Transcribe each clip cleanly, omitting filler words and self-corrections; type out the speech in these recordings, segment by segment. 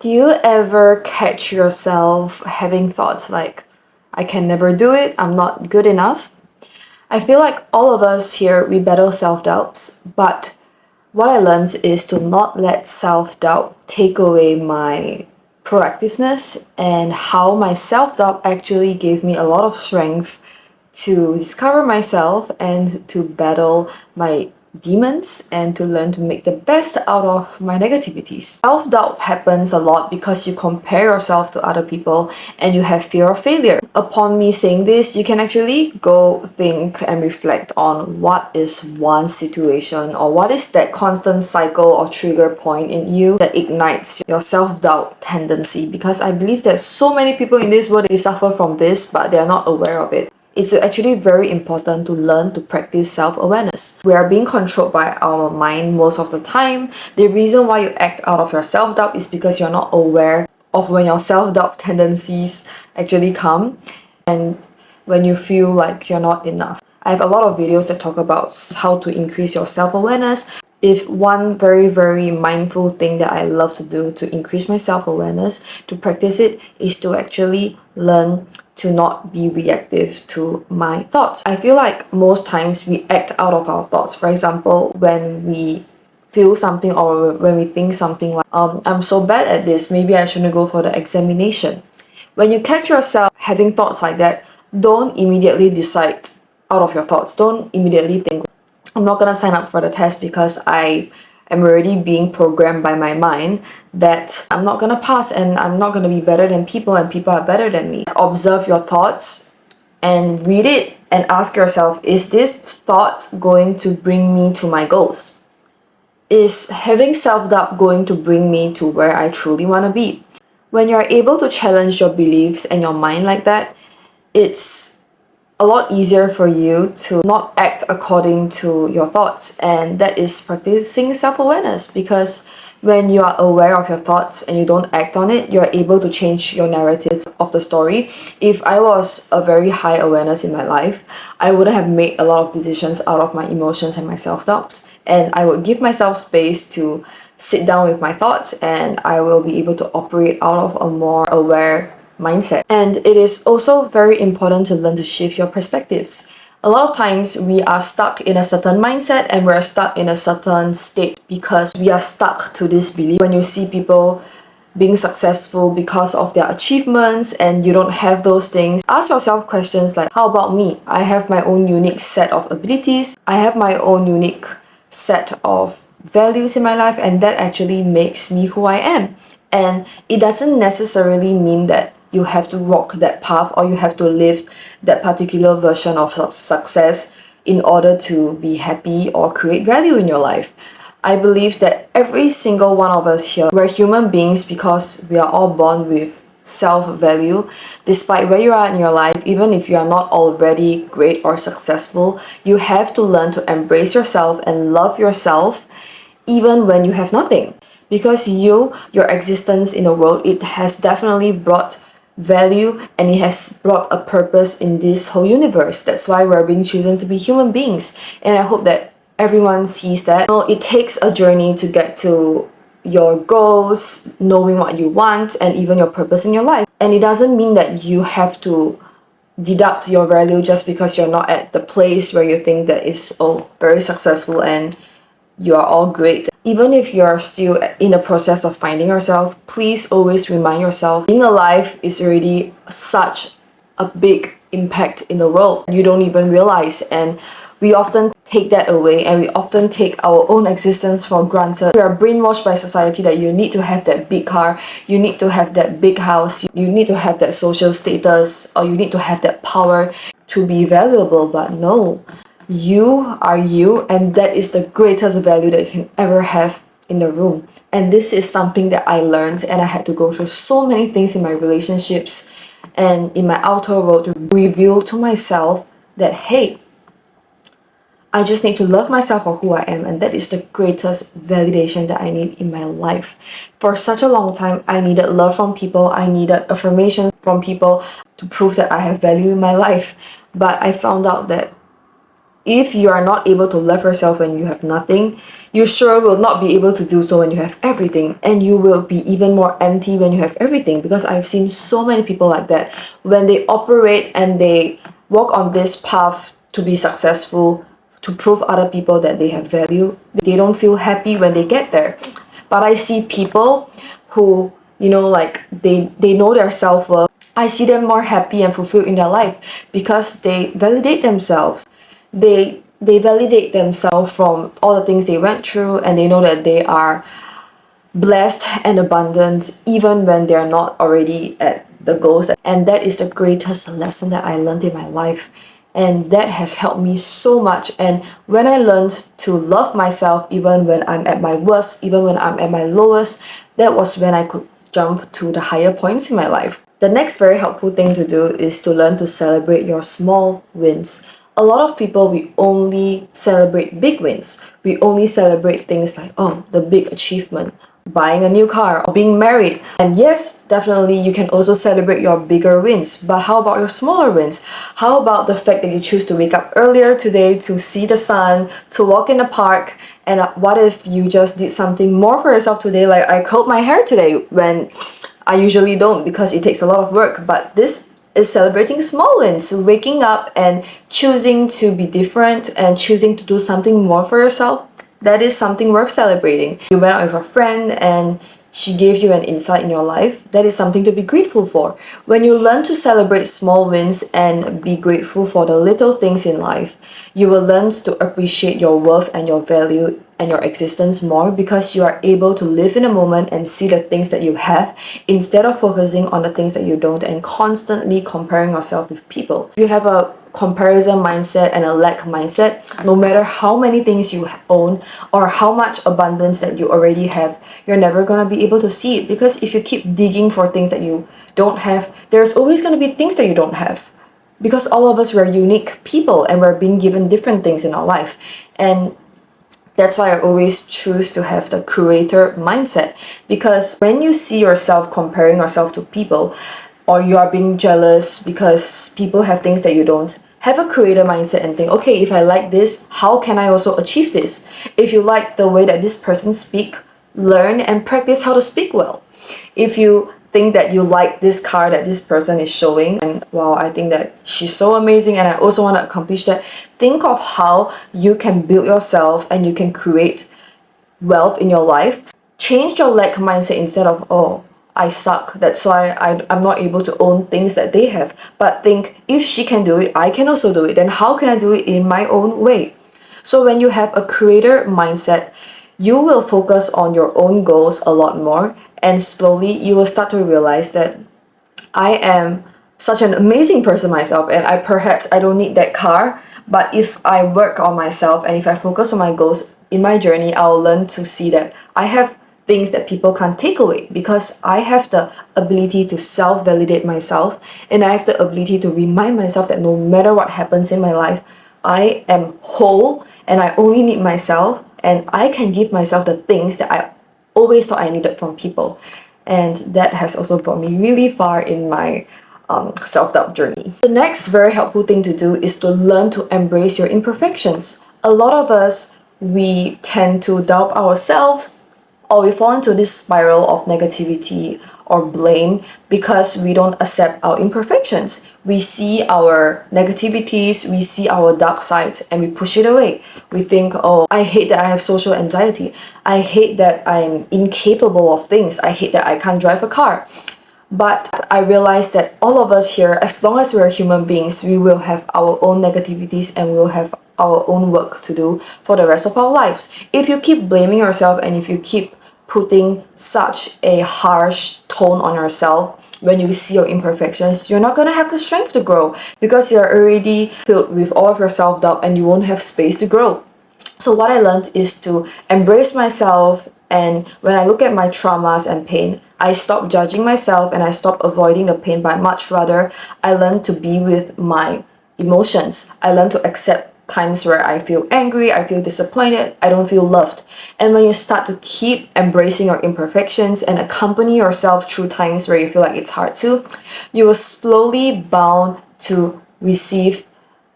Do you ever catch yourself having thoughts like, I can never do it, I'm not good enough? I feel like all of us here, we battle self-doubts, but what I learned is to not let self-doubt take away my proactiveness, and how my self-doubt actually gave me a lot of strength to discover myself and to battle my demons and to learn to make the best out of my negativities. Self-doubt happens a lot because you compare yourself to other people and you have fear of failure. Upon me saying this, you can actually go think and reflect on what is one situation or what is that constant cycle or trigger point in you that ignites your self-doubt tendency, because I believe that so many people in this world, they suffer from this but they are not aware of it. It's actually very important to learn to practice self-awareness. We are being controlled by our mind most of the time. The reason why you act out of your self-doubt is because you're not aware of when your self-doubt tendencies actually come and when you feel like you're not enough. I have a lot of videos that talk about how to increase your self-awareness. If one very mindful thing that I love to do to increase my self-awareness, to practice it, is to actually learn to not be reactive to my thoughts. I feel like most times we act out of our thoughts. For example, when we feel something or when we think something like, I'm so bad at this, maybe I shouldn't go for the examination. When you catch yourself having thoughts like that, don't immediately decide out of your thoughts. Don't immediately think, I'm not gonna sign up for the test because I am already being programmed by my mind that I'm not gonna pass and I'm not gonna be better than people and people are better than me. Observe your thoughts and read it and ask yourself, is this thought going to bring me to my goals? Is having self-doubt going to bring me to where I truly want to be? When you're able to challenge your beliefs and your mind like that, it's a lot easier for you to not act according to your thoughts, and that is practicing self-awareness. Because when you are aware of your thoughts and you don't act on it, you're able to change your narrative of the story. If I was a very high awareness in my life, I wouldn't have made a lot of decisions out of my emotions and my self-doubts, and I would give myself space to sit down with my thoughts, and I will be able to operate out of a more aware mindset. And it is also very important to learn to shift your perspectives. A lot of times we are stuck in a certain mindset and we're stuck in a certain state because we are stuck to this belief. When you see people being successful because of their achievements and you don't have those things, ask yourself questions like, how about me? I have my own unique set of abilities. I have my own unique set of values in my life, and that actually makes me who I am. And it doesn't necessarily mean that you have to walk that path or you have to live that particular version of success in order to be happy or create value in your life. I believe that every single one of us here, we're human beings because we are all born with self-value. Despite where you are in your life, even if you are not already great or successful, you have to learn to embrace yourself and love yourself even when you have nothing. Because your existence in the world, it has definitely brought value and it has brought a purpose in this whole universe. That's why we're being chosen to be human beings. And I hope that everyone sees that. It takes a journey to get to your goals, knowing what you want, and even your purpose in your life. And it doesn't mean that you have to deduct your value just because you're not at the place where you think that is very successful and you are all great. Even if you're still in the process of finding yourself, please always remind yourself, being alive is already such a big impact in the world. You don't even realize, and we often take that away and we often take our own existence for granted. We are brainwashed by society that you need to have that big car, you need to have that big house, you need to have that social status, or you need to have that power to be valuable. But no, you are you, and that is the greatest value that you can ever have in the room. And this is something that I learned, and I had to go through so many things in my relationships and in my outer world to reveal to myself that, hey, I just need to love myself for who I am, and that is the greatest validation that I need in my life. For such a long time, I needed love from people, I needed affirmation from people to prove that I have value in my life. But I found out that If you are not able to love yourself when you have nothing, you sure will not be able to do so when you have everything. And you will be even more empty when you have everything, because I've seen so many people like that. When they operate and they walk on this path to be successful, to prove other people that they have value, they don't feel happy when they get there. But I see people who, like they know their self-worth. I see them more happy and fulfilled in their life because they validate themselves. They validate themselves from all the things they went through, and they know that they are blessed and abundant even when they're not already at the goals. And that is the greatest lesson that I learned in my life, and that has helped me so much. And when I learned to love myself even when I'm at my worst, even when I'm at my lowest, that was when I could jump to the higher points in my life. The next very helpful thing to do is to learn to celebrate your small wins. A lot of people, we only celebrate big wins. We only celebrate things like, oh, the big achievement, buying a new car, or being married. And yes, definitely you can also celebrate your bigger wins. But how about your smaller wins? How about the fact that you choose to wake up earlier today to see the sun, to walk in the park? And what if you just did something more for yourself today? Like I curled my hair today when I usually don't, because it takes a lot of work. But this is celebrating small wins, waking up and choosing to be different and choosing to do something more for yourself. That is something worth celebrating. You went out with a friend and she gave you an insight in your life. That is something to be grateful for. When you learn to celebrate small wins and be grateful for the little things in life, you will learn to appreciate your worth and your value and your existence more, because you are able to live in a moment and see the things that you have instead of focusing on the things that you don't and constantly comparing yourself with people. If you have a comparison mindset and a lack mindset, no matter how many things you own or how much abundance that you already have, you're never going to be able to see it, because if you keep digging for things that you don't have, there's always going to be things that you don't have, because all of us, we're unique people and we're being given different things in our life. And that's why I always choose to have the creator mindset, because when you see yourself comparing yourself to people, or you are being jealous because people have things that you don't, have a creator mindset and think, okay, if I like this, how can I also achieve this? If you like the way that this person speak, learn and practice how to speak well. If you think that you like this car that this person is showing, and wow, I think that she's so amazing and I also want to accomplish that, think of how you can build yourself and you can create wealth in your life. Change your lack mindset instead of, oh, I suck, that's why I'm not able to own things that they have. But think, if she can do it, I can also do it. Then how can I do it in my own way? So when you have a creator mindset, you will focus on your own goals a lot more, and slowly you will start to realize that I am such an amazing person myself, and I don't need that car, but if I work on myself and if I focus on my goals in my journey, I'll learn to see that I have things that people can't take away, because I have the ability to self-validate myself, and I have the ability to remind myself that no matter what happens in my life, I am whole and I only need myself, and I can give myself the things that I always thought I needed from people. And that has also brought me really far in my self-doubt journey. The next very helpful thing to do is to learn to embrace your imperfections. A lot of us, we tend to doubt ourselves, or we fall into this spiral of negativity or blame because we don't accept our imperfections. We see our negativities, we see our dark sides, and we push it away. We think, oh, I hate that I have social anxiety. I hate that I'm incapable of things. I hate that I can't drive a car. But I realized that all of us here, as long as we're human beings, we will have our own negativities and we'll have our own work to do for the rest of our lives. If you keep blaming yourself and if you keep putting such a harsh tone on yourself when you see your imperfections, you're not going to have the strength to grow, because you're already filled with all of your self-doubt and you won't have space to grow. So what I learned is to embrace myself, and when I look at my traumas and pain, I stop judging myself and I stop avoiding the pain, but much rather I learn to be with my emotions. I learn to accept times where I feel angry, I feel disappointed, I don't feel loved. And when you start to keep embracing your imperfections and accompany yourself through times where you feel like it's hard to, you will slowly bound to receive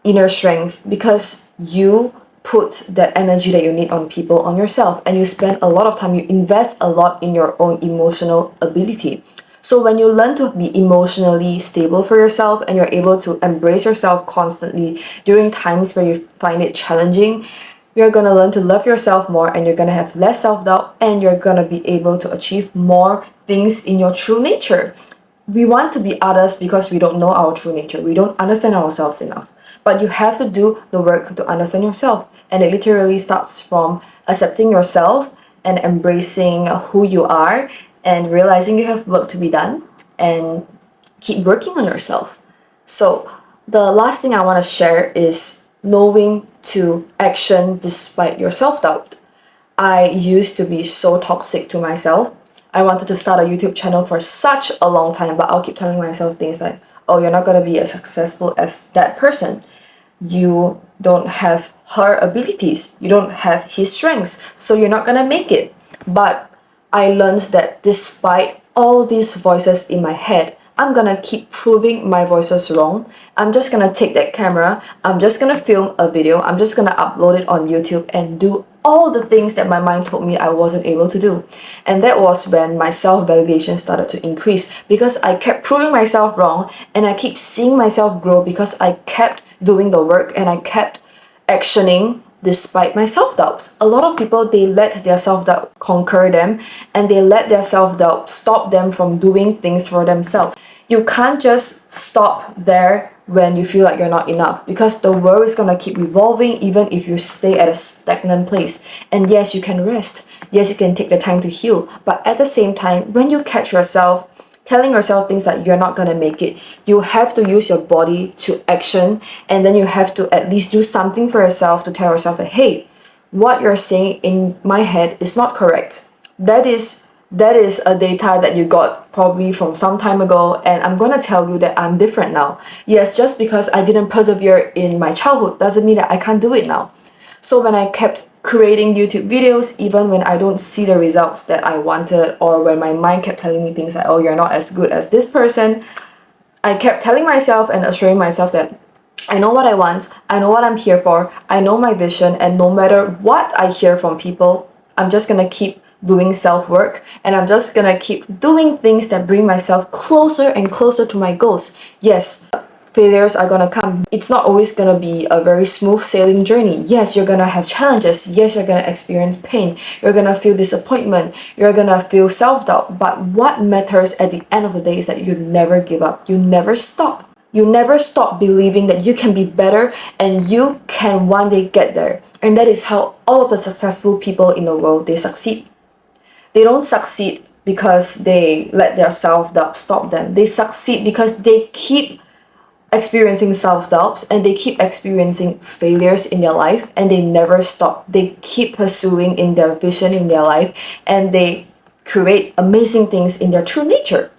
inner strength because you put that energy that you need on people on yourself, and you spend a lot of time, you invest a lot in your own emotional ability. So when you learn to be emotionally stable for yourself and you're able to embrace yourself constantly during times where you find it challenging, you're gonna learn to love yourself more, and you're gonna have less self-doubt, and you're gonna be able to achieve more things in your true nature. We want to be others because we don't know our true nature. We don't understand ourselves enough. But you have to do the work to understand yourself. And it literally starts from accepting yourself and embracing who you are and realizing you have work to be done and keep working on yourself. So, the last thing I want to share is knowing to action despite your self doubt. I used to be so toxic to myself. I wanted to start a YouTube channel for such a long time, but I'll keep telling myself things like, oh, you're not going to be as successful as that person. You don't have her abilities. You don't have his strengths. So you're not going to make it. But I learned that despite all these voices in my head, I'm gonna keep proving my voices wrong. I'm just gonna take that camera, I'm just gonna film a video, I'm just gonna upload it on YouTube and do all the things that my mind told me I wasn't able to do. And that was when my self-validation started to increase because I kept proving myself wrong and I keep seeing myself grow because I kept doing the work and I kept actioning despite my self-doubts. A lot of people, they let their self-doubt conquer them and they let their self-doubt stop them from doing things for themselves. You can't just stop there when you feel like you're not enough because the world is going to keep evolving even if you stay at a stagnant place. And yes, you can rest. Yes, you can take the time to heal. But at the same time, when you catch yourself telling yourself things like you're not gonna make it, you have to use your body to action, and then you have to at least do something for yourself to tell yourself that, hey, what you're saying in my head is not correct. That is a data that you got probably from some time ago, and I'm gonna tell you that I'm different now. Yes, just because I didn't persevere in my childhood doesn't mean that I can't do it now. So when I kept creating YouTube videos, even when I don't see the results that I wanted, or when my mind kept telling me things like, oh, you're not as good as this person, I kept telling myself and assuring myself that I know what I want, I know what I'm here for, I know my vision, and no matter what I hear from people, I'm just gonna keep doing self-work, and I'm just gonna keep doing things that bring myself closer and closer to my goals. Yes, failures are gonna come. It's not always gonna be a very smooth sailing journey. Yes, you're gonna have challenges. Yes, you're gonna experience pain. You're gonna feel disappointment. You're gonna feel self-doubt. But what matters at the end of the day is that you never give up. You never stop. You never stop believing that you can be better and you can one day get there. And that is how all of the successful people in the world, they succeed. They don't succeed because they let their self-doubt stop them. They succeed because they keep experiencing self-doubts and they keep experiencing failures in their life, and they never stop. They keep pursuing in their vision in their life, and they create amazing things in their true nature.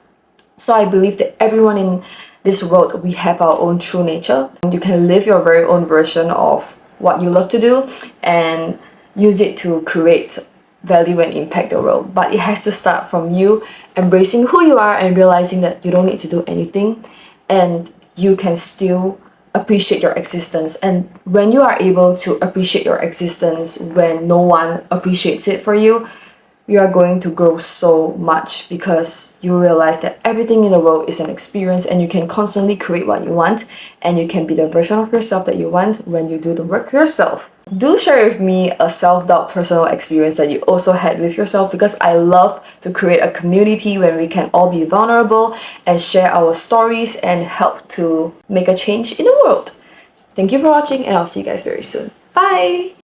So I believe that everyone in this world, we have our own true nature. You can live your very own version of what you love to do and use it to create value and impact the world. But it has to start from you embracing who you are and realizing that you don't need to do anything, and you can still appreciate your existence. And when you are able to appreciate your existence when no one appreciates it for you, you are going to grow so much because you realize that everything in the world is an experience, and you can constantly create what you want, and you can be the version of yourself that you want when you do the work yourself. Do share with me a self-doubt personal experience that you also had with yourself, because I love to create a community where we can all be vulnerable and share our stories and help to make a change in the world. Thank you for watching, and I'll see you guys very soon. Bye!